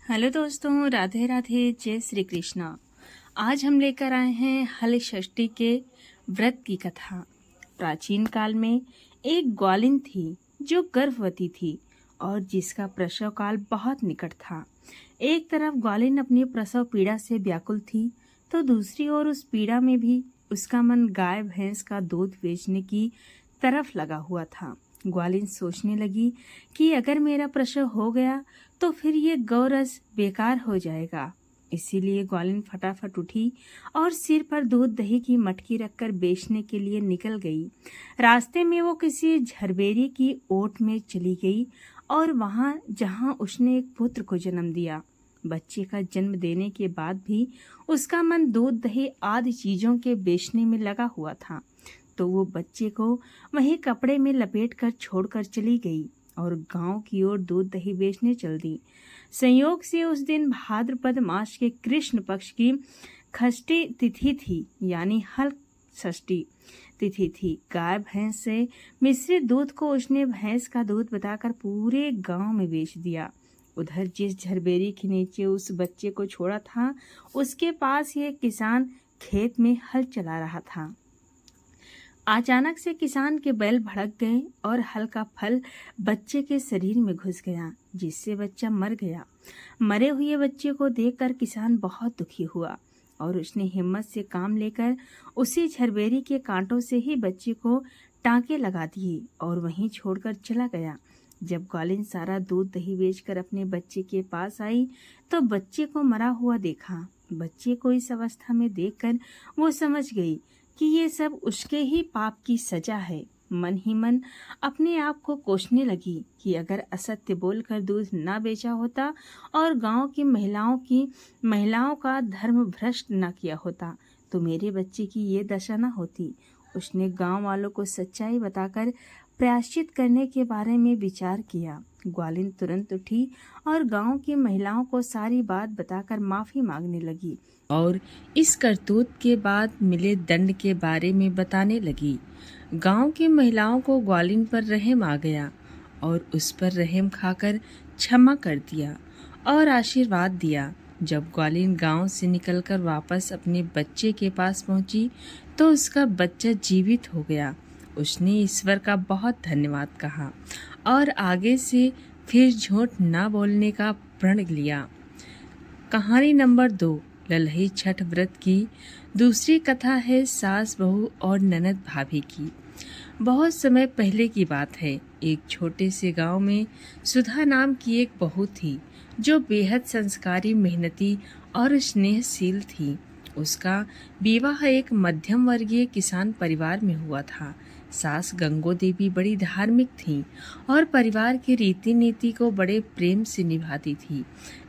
Hello दोस्तों, राधे राधे, जय श्री कृष्णा। आज हम लेकर आए हैं हल षष्ठी के व्रत की कथा। प्राचीन काल में एक ग्वालिन थी जो गर्भवती थी और जिसका प्रसव काल बहुत निकट था। एक तरफ ग्वालिन अपनी प्रसव पीड़ा से व्याकुल थी तो दूसरी ओर उस पीड़ा में भी उसका मन गाय भैंस का दूध बेचने की तरफ लगा हुआ था। ग्वालिन सोचने लगी कि अगर मेरा प्रसव हो गया तो फिर ये गौरस बेकार हो जाएगा। इसीलिए ग्वालिन फटाफट उठी और सिर पर दूध दही की मटकी रखकर बेचने के लिए निकल गई। रास्ते में वो किसी झरबेरी की ओट में चली गई और वहां जहां उसने एक पुत्र को जन्म दिया। बच्चे का जन्म देने के बाद भी उसका मन दूध दही आदि चीजों के बेचने में लगा हुआ था, तो वो बच्चे को वहीं कपड़े में लपेटकर छोड़कर चली गई और गांव की ओर दूध दही बेचने चल दी। संयोग से उस दिन भाद्रपद मास के कृष्ण पक्ष की षष्ठी तिथि थी, यानी हल षष्ठी तिथि थी। गाय भैंस से मिश्रित दूध को उसने भैंस का दूध बताकर पूरे गांव में बेच दिया। उधर जिस झरबेरी के नीचे उस बच्चे को छोड़ा था, उसके पास ये किसान खेत में हल चला रहा था। अचानक से किसान के बैल भड़क गए और हल का फल बच्चे के शरीर में घुस गया, जिससे बच्चा मर गया। मरे हुए बच्चे को देखकर किसान बहुत दुखी हुआ और उसने हिम्मत से काम लेकर उसी झरबेरी के कांटों से ही बच्चे को टांके लगा दिए और वहीं छोड़कर चला गया। जब ग्वालिन सारा दूध दही बेचकर अपने बच्चे के पास आई तो बच्चे को मरा हुआ देखा। बच्चे को इस अवस्था में देखकर वो समझ गई कि ये सब उसके ही पाप की सजा है। मन ही मन अपने आप को कोसने लगी कि अगर असत्य बोलकर दूध ना बेचा होता और गांव की महिलाओं का धर्म भ्रष्ट न किया होता तो मेरे बच्चे की ये दशा न होती। उसने गांव वालों को सच्चाई बताकर प्रायश्चित करने के बारे में विचार किया। ग्वालिन तुरंत उठी और गांव की महिलाओं को सारी बात बताकर माफी मांगने लगी और इस करतूत के बाद मिले दंड के बारे में बताने लगी। गांव की महिलाओं को ग्वालिन पर रहम आ गया और उस पर रहम खाकर क्षमा कर दिया और आशीर्वाद दिया। जब ग्वालिन गांव से निकलकर वापस अपने बच्चे के पास पहुंची तो उसका बच्चा जीवित हो गया। उसने ईश्वर का बहुत धन्यवाद कहा और आगे से फिर झूठ ना बोलने का प्रण लिया। कहानी नंबर 2, ललही छठ व्रत की दूसरी कथा है सास बहू और ननद भाभी की। बहुत समय पहले की बात है। एक छोटे से गांव में सुधा नाम की एक बहू थी जो बेहद संस्कारी, मेहनती और स्नेहशील थी। उसका विवाह एक मध्यम वर्गीय किसान परिवार में हुआ था। सास गंगो देवी बड़ी धार्मिक थीं और परिवार की रीति नीति को बड़े प्रेम से निभाती थी।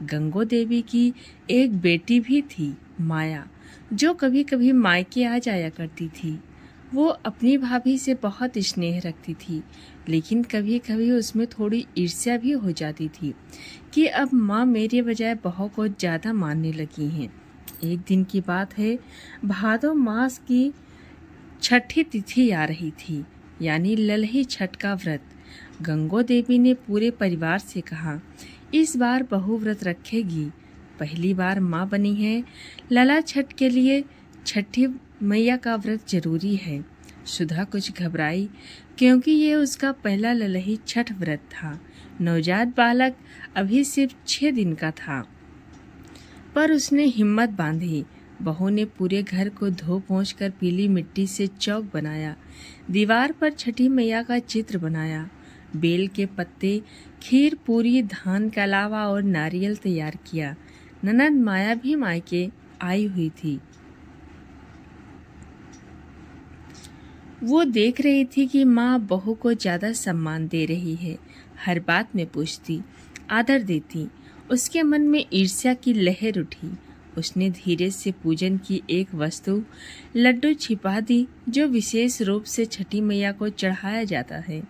गंगो देवी की एक बेटी भी थी, माया, जो कभी कभी मायके आ जाया करती थी। वो अपनी भाभी से बहुत स्नेह रखती थी, लेकिन कभी कभी उसमें थोड़ी ईर्ष्या भी हो जाती थी कि अब माँ मेरे बजाय बहू को ज़्यादा मानने लगी हैं। एक दिन की बात है, भादो मास की छठी तिथि आ रही थी, यानी ललही छठ का व्रत। गंगो देवी ने पूरे परिवार से कहा, इस बार बहू व्रत रखेगी, पहली बार माँ बनी है, लला छठ के लिए छठी मैया का व्रत जरूरी है। सुधा कुछ घबराई क्योंकि ये उसका पहला ललही छठ व्रत था। नवजात बालक अभी सिर्फ 6 दिन का था, पर उसने हिम्मत बांधी। बहू ने पूरे घर को धो पोंछ कर पीली मिट्टी से चौक बनाया, दीवार पर छठी मैया का चित्र बनाया, बेल के पत्ते, खीर, पूरी, धान का लावा और नारियल तैयार किया। ननद माया भी मायके आई हुई थी। वो देख रही थी कि माँ बहू को ज्यादा सम्मान दे रही है, हर बात में पूछती, आदर देती। उसके मन में ईर्ष्या की लहर उठी। उसने धीरे से पूजन की एक वस्तु, लड्डू, छिपा दी जो विशेष रूप से छठी मैया को चढ़ाया जाता है।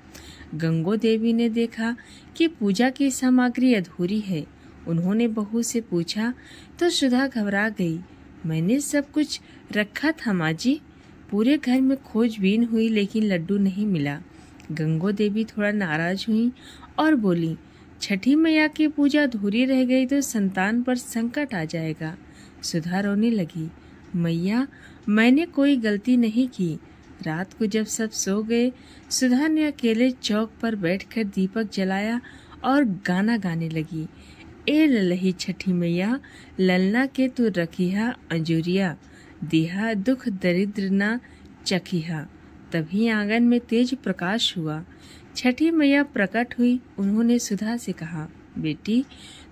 गंगो देवी ने देखा कि पूजा की सामग्री अधूरी है। उन्होंने बहू से पूछा तो सुधा घबरा गई। मैंने सब कुछ रखा था माँ जी। पूरे घर में खोजबीन हुई लेकिन लड्डू नहीं मिला। गंगो देवी थोड़ा नाराज हुई और बोली, छठी मैया की पूजा अधूरी रह गई तो संतान पर संकट आ जाएगा। सुधा रोने लगी, मैया मैंने कोई गलती नहीं की। रात को जब सब सो गए, सुधा ने अकेले चौक पर बैठकर दीपक जलाया और गाना गाने लगी। ए ललही छठी मैया, ललना के तू रखिहा अंजुरिया, दिहा दुख दरिद्र ना चखिहा। तभी आंगन में तेज प्रकाश हुआ। छठी मैया प्रकट हुई। उन्होंने सुधा से कहा, बेटी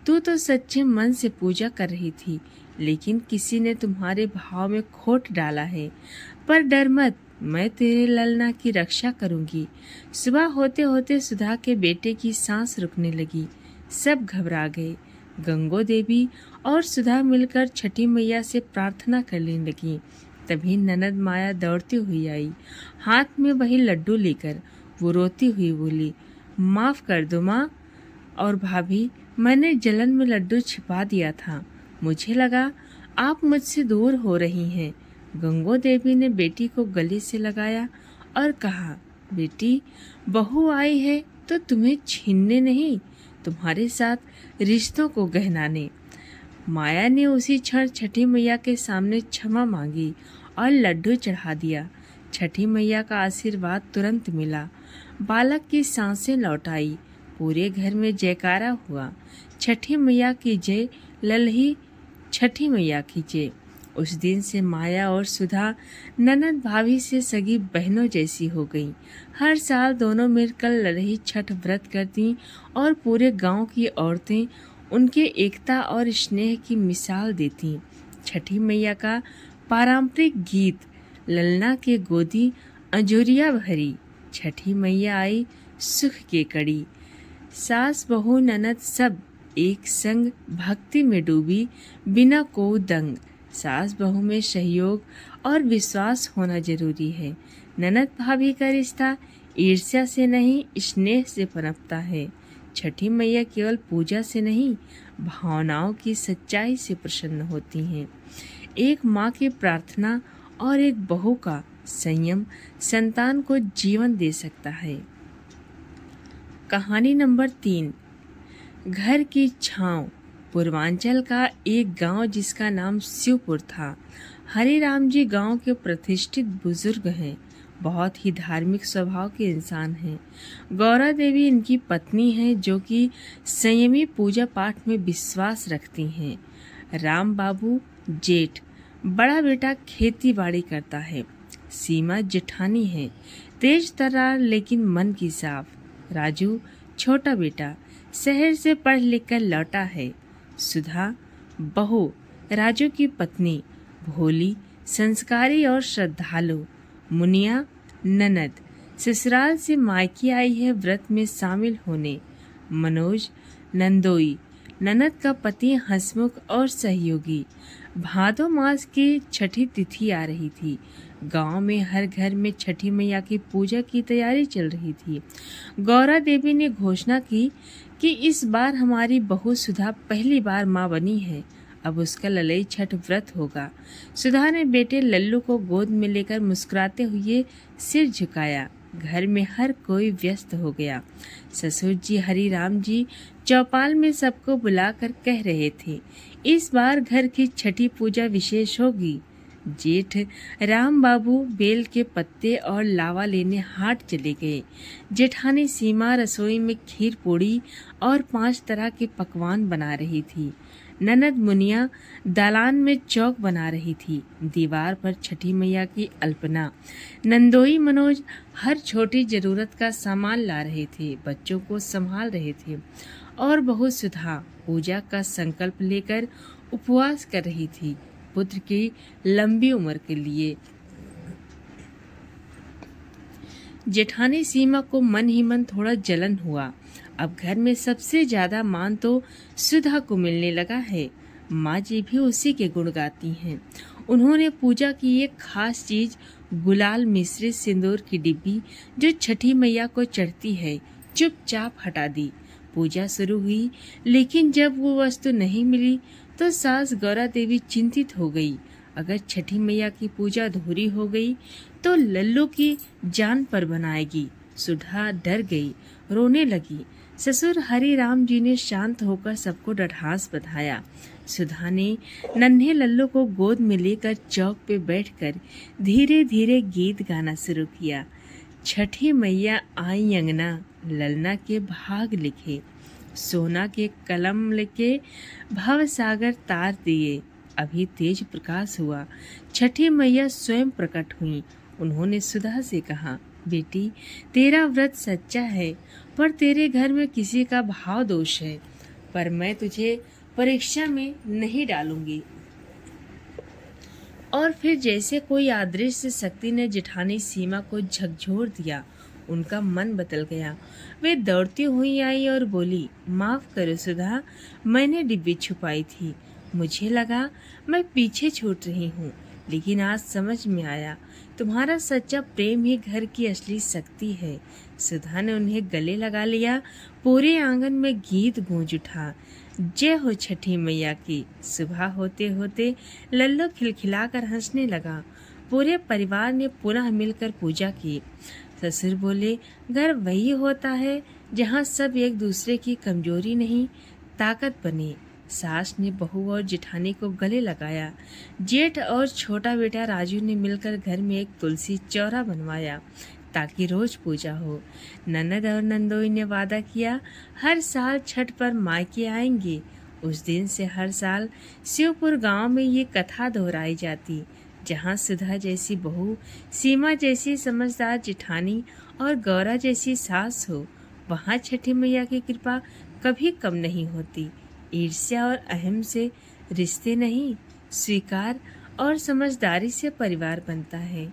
तू तो सच्चे मन से पूजा कर रही थी, लेकिन किसी ने तुम्हारे भाव में खोट डाला है। पर डर मत, मैं तेरे ललना की रक्षा करूंगी। सुबह होते होते सुधा के बेटे की सांस रुकने लगी। सब घबरा गए। गंगो देवी और सुधा मिलकर छठी मैया से प्रार्थना करने लगी। तभी ननद माया दौड़ती हुई आई, हाथ में वही लड्डू लेकर। वो रोती हुई बोली, माफ कर दो माँ और भाभी, मैंने जलन में लड्डू छिपा दिया था। मुझे लगा आप मुझसे दूर हो रही हैं। गंगो देवी ने बेटी को गले से लगाया और कहा, बेटी बहू आई है तो तुम्हें छीनने नहीं, तुम्हारे साथ रिश्तों को गहनाने। माया ने उसी क्षण छठी मैया के सामने क्षमा मांगी और लड्डू चढ़ा दिया। छठी मैया का आशीर्वाद तुरंत मिला। बालक की सांसें लौट आई। पूरे घर में जयकारा हुआ, छठी मैया की जय, ललही छठी मैया की जय। उस दिन से माया और सुधा ननद भाभी से सगी बहनों जैसी हो गईं। हर साल दोनों मिलकर ललही छठ व्रत करती और पूरे गांव की औरतें उनके एकता और स्नेह की मिसाल देती। छठी मैया का पारंपरिक गीत, ललना के गोदी अंजोरिया भरी, छठी मैया आई सुख के कड़ी। सास बहू ननद सब एक संग भक्ति में डूबी, बिना को दंग। सास बहू में सहयोग और विश्वास होना जरूरी है। ननद भाभी का रिश्ता ईर्ष्या से नहीं, स्नेह से पनपता है। छठी मैया केवल पूजा से नहीं, भावनाओं की सच्चाई से प्रसन्न होती हैं। एक माँ की प्रार्थना और एक बहू का संयम संतान को जीवन दे सकता है। कहानी नंबर 3, घर की छांव। पूर्वांचल का एक गांव जिसका नाम शिवपुर था। हरिराम जी गांव के प्रतिष्ठित बुजुर्ग हैं, बहुत ही धार्मिक स्वभाव के इंसान हैं। गौरा देवी इनकी पत्नी हैं, जो कि संयमी पूजा पाठ में विश्वास रखती हैं। राम बाबू जेठ, बड़ा बेटा खेती बाड़ी करता है। सीमा जेठानी है, तेज तर्रार लेकिन मन की साफ। राजू छोटा बेटा, शहर से पढ़ लिख कर लौटा है। सुधा बहू, राजू की पत्नी, भोली, संस्कारी और श्रद्धालु। मुनिया ननद, ससुराल से मायके आई है व्रत में शामिल होने। मनोज नंदोई, ननद का पति हंसमुख और सहयोगी। भादो मास की छठी तिथि आ रही थी। गांव में हर घर में छठी मैया की पूजा की तैयारी चल रही थी। गौरा देवी ने घोषणा की कि इस बार हमारी बहू सुधा पहली बार माँ बनी है, अब उसका ललई छठ व्रत होगा। सुधा ने बेटे लल्लू को गोद में लेकर मुस्कुराते हुए सिर झुकाया। घर में हर कोई व्यस्त हो गया। ससुर जी हरिराम जी चौपाल में सबको बुलाकर कह रहे थे, इस बार घर की छठी पूजा विशेष होगी। जेठ राम बाबू बेल के पत्ते और लावा लेने हाट चले गए। जेठानी सीमा रसोई में खीर पूड़ी और 5 तरह के पकवान बना रही थी। ननद मुनिया दालान में चौक बना रही थी, दीवार पर छठी मैया की अल्पना। नंदोई मनोज हर छोटी जरूरत का सामान ला रहे थे, बच्चों को संभाल रहे थे। और बहू सुधा पूजा का संकल्प लेकर उपवास कर रही थी, पुत्र की लंबी उम्र के लिए। जेठानी सीमा को मन ही मन थोड़ा जलन हुआ। अब घर में सबसे ज्यादा मान तो सुधा को मिलने लगा है। माँ जी भी उसी के गुण गाती हैं। उन्होंने पूजा की एक खास चीज, गुलाल मिश्रित सिंदूर की डिब्बी जो छठी मैया को चढ़ती है, चुपचाप हटा दी। पूजा शुरू हुई, लेकिन जब वो वस्तु नहीं मिली तो सास गौरा देवी चिंतित हो गई। अगर छठी मैया की पूजा अधूरी हो गई तो लल्लू की जान पर बनाएगी। सुधा डर गई, रोने लगी। ससुर हरि राम जी ने शांत होकर सबको डठास बधाया। सुधा ने नन्हे लल्लू को गोद में लेकर चौक पे बैठकर धीरे धीरे गीत गाना शुरू किया। छठी मैया आई अंगना, ललना के भाग लिखे, सोना के कलम लेके भव सागर तार दिए। अभी तेज प्रकाश हुआ, छठी मैया स्वयं प्रकट हुई। उन्होंने सुधा से कहा, बेटी तेरा व्रत सच्चा है, पर तेरे घर में किसी का भाव दोष है, पर मैं तुझे परीक्षा में नहीं डालूंगी। और फिर जैसे कोई अदृश्य शक्ति ने जेठानी सीमा को झकझोर दिया। उनका मन बदल गया। वे दौड़ती हुई आई और बोली, माफ करो सुधा, मैंने डिब्बी छुपाई थी। मुझे लगा मैं पीछे छूट रही हूँ, लेकिन आज समझ में आया तुम्हारा सच्चा प्रेम ही घर की असली शक्ति है। सुधा ने उन्हें गले लगा लिया। पूरे आंगन में गीत गूंज उठा, जय हो छठी मैया की। सुबह होते होते लल्लू खिलखिलाकर हंसने लगा। पूरे परिवार ने पुनः मिलकर पूजा की। ससुर बोले, घर वही होता है जहाँ सब एक दूसरे की कमजोरी नहीं ताकत बने। सास ने बहू और जेठानी को गले लगाया। जेठ और छोटा बेटा राजू ने मिलकर घर में एक तुलसी चौरा बनवाया ताकि रोज पूजा हो। ननद और नंदोई ने वादा किया, हर साल छठ पर मायके आएंगे। उस दिन से हर साल शिवपुर गांव में ये कथा दोहराई जाती। जहाँ सुधा जैसी बहू, सीमा जैसी समझदार जेठानी और गौरा जैसी सास हो, वहाँ छठी मैया की कृपा कभी कम नहीं होती। ईर्ष्या और अहम से रिश्ते नहीं, स्वीकार और समझदारी से परिवार बनता है।